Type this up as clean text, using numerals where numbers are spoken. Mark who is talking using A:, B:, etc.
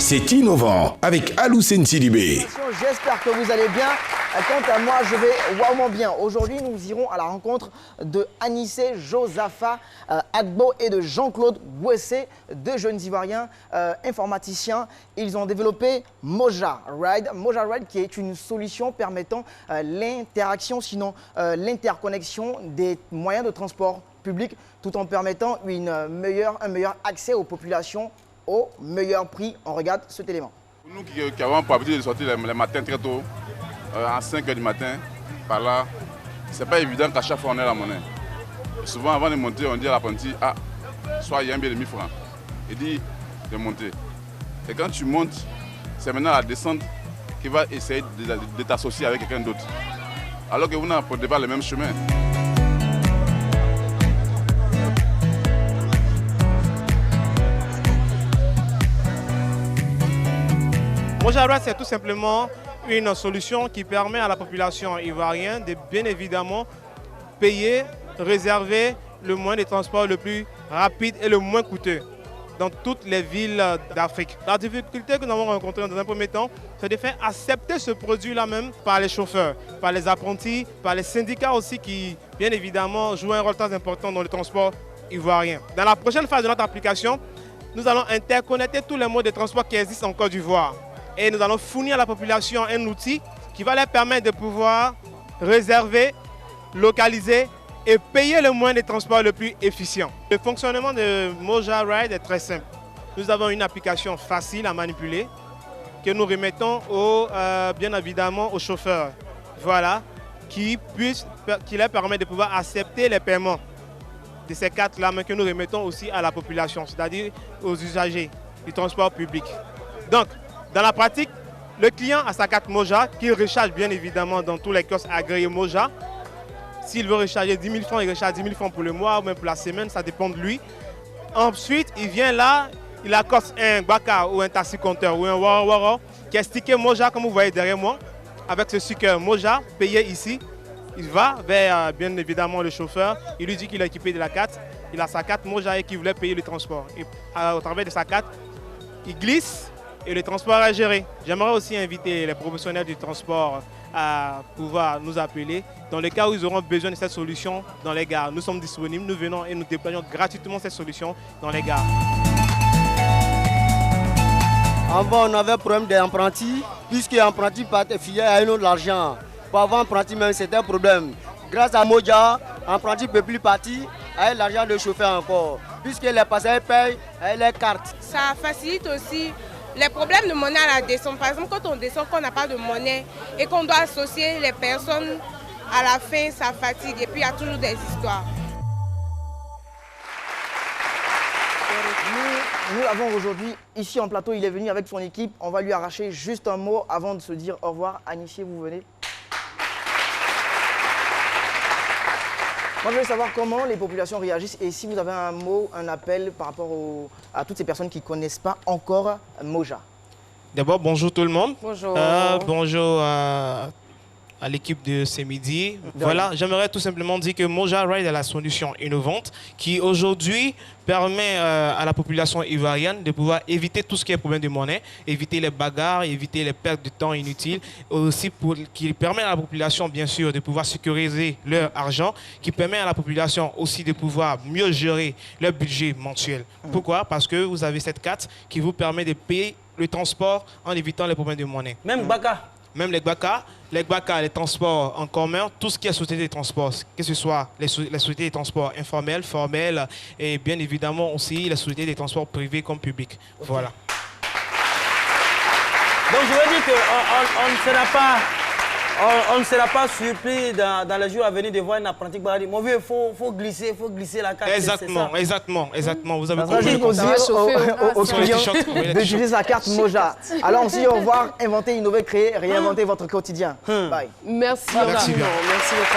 A: c'est innovant avec Aloussène Sidibé.
B: J'espère que vous allez bien. Quant à moi, je vais wauement bien. Aujourd'hui, nous irons à la rencontre de Anissé Josaphat Agbo et de Jean-Claude Bouessé, deux jeunes Ivoiriens informaticiens. Ils ont développé Moja Ride. Moja Ride qui est une solution permettant l'interaction, sinon l'interconnexion des moyens de transport public, tout en permettant un meilleur accès aux populations au meilleur prix. On regarde cet élément.
C: Nous qui avons pour habitude de sortir les matins très tôt, à 5 h du matin, par là, c'est pas évident qu'à chaque fois on ait la monnaie. Souvent avant de monter, on dit à l'apprenti, ah, soit il y a un billet de 1000 francs. Il dit de monter. Et quand tu montes, c'est maintenant la descente qui va essayer de t'associer avec quelqu'un d'autre. Alors que vous n'empruntez pas le même chemin.
D: Moja Ride, c'est tout simplement une solution qui permet à la population ivoirienne de bien évidemment payer, réserver le moyen de transport le plus rapide et le moins coûteux dans toutes les villes d'Afrique. La difficulté que nous avons rencontrée dans un premier temps, c'est de faire accepter ce produit-là même par les chauffeurs, par les apprentis, par les syndicats aussi qui, bien évidemment, jouent un rôle très important dans le transport ivoirien. Dans la prochaine phase de notre application, nous allons interconnecter tous les modes de transport qui existent en Côte d'Ivoire. Et nous allons fournir à la population un outil qui va leur permettre de pouvoir réserver, localiser et payer le moyen de transport le plus efficient. Le fonctionnement de Moja Ride est très simple. Nous avons une application facile à manipuler que nous remettons bien évidemment aux chauffeurs. Voilà, qui leur permet de pouvoir accepter les paiements de ces cartes-là, mais que nous remettons aussi à la population, c'est-à-dire aux usagers du transport public. Donc, dans la pratique, le client a sa carte Moja qu'il recharge bien évidemment dans tous les kiosques agréés Moja. S'il veut recharger 10 000 francs, il recharge 10 000 francs pour le mois ou même pour la semaine, ça dépend de lui. Ensuite, il vient là, il accoste un Baka ou un taxi compteur ou un Waro qui est stické Moja comme vous voyez derrière moi. Avec ce sticker Moja payé ici, il va vers bien évidemment le chauffeur. Il lui dit qu'il est équipé de la carte. Il a sa carte Moja et qu'il voulait payer le transport. Et au travers de sa carte, il glisse. Et le transport est géré. J'aimerais aussi inviter les professionnels du transport à pouvoir nous appeler dans le cas où ils auront besoin de cette solution dans les gares. Nous sommes disponibles, nous venons et nous déployons gratuitement cette solution dans les gares.
E: Avant, on avait un problème d'apprentis, puisque l'apprenti partait filer à un autre l'argent. Pour avoir un apprenti même, c'était un problème. Grâce à Moja, l'apprenti ne peut plus partir avec l'argent de chauffeur encore, puisque les passagers payent avec les cartes.
F: Ça facilite aussi les problèmes de monnaie à la descente. Par exemple, quand on descend, qu'on n'a pas de monnaie et qu'on doit associer les personnes, à la fin, ça fatigue. Et puis, il y a toujours des histoires.
B: Nous l'avons aujourd'hui ici en plateau. Il est venu avec son équipe. On va lui arracher juste un mot avant de se dire au revoir. Anissé, vous venez. Moi, je veux savoir comment les populations réagissent et si vous avez un mot, un appel par rapport à toutes ces personnes qui ne connaissent pas encore Moja.
D: D'abord, bonjour tout le monde.
F: Bonjour.
D: Bonjour à l'équipe de ce midi. Voilà, j'aimerais tout simplement dire que Moja Ride est la solution innovante qui aujourd'hui permet à la population ivoirienne de pouvoir éviter tout ce qui est problème de monnaie, éviter les bagarres, éviter les pertes de temps inutiles, aussi qui permet à la population bien sûr de pouvoir sécuriser leur argent, qui permet à la population aussi de pouvoir mieux gérer leur budget mensuel. Pourquoi? Parce que vous avez cette carte qui vous permet de payer le transport en évitant les problèmes de monnaie.
E: Même Baka.
D: Même les Gbaka, les transports en commun, tout ce qui est société de transport, que ce soit les sociétés de transport informelles, formelles et bien évidemment aussi les sociétés de transport privés comme publics. Okay. Voilà.
E: Donc je veux dire qu'on ne sera pas surpris dans les jours à venir de voir un apprenti qui va dire mon vieux, il faut glisser la carte.
D: Exactement. Vous avez
B: compris. Aux clients d'utiliser sa carte Moja. Alors on se dit au revoir, inventer, innover, créer, réinventer votre quotidien. Bye.
F: Merci.
D: Merci bien.
F: Merci, votre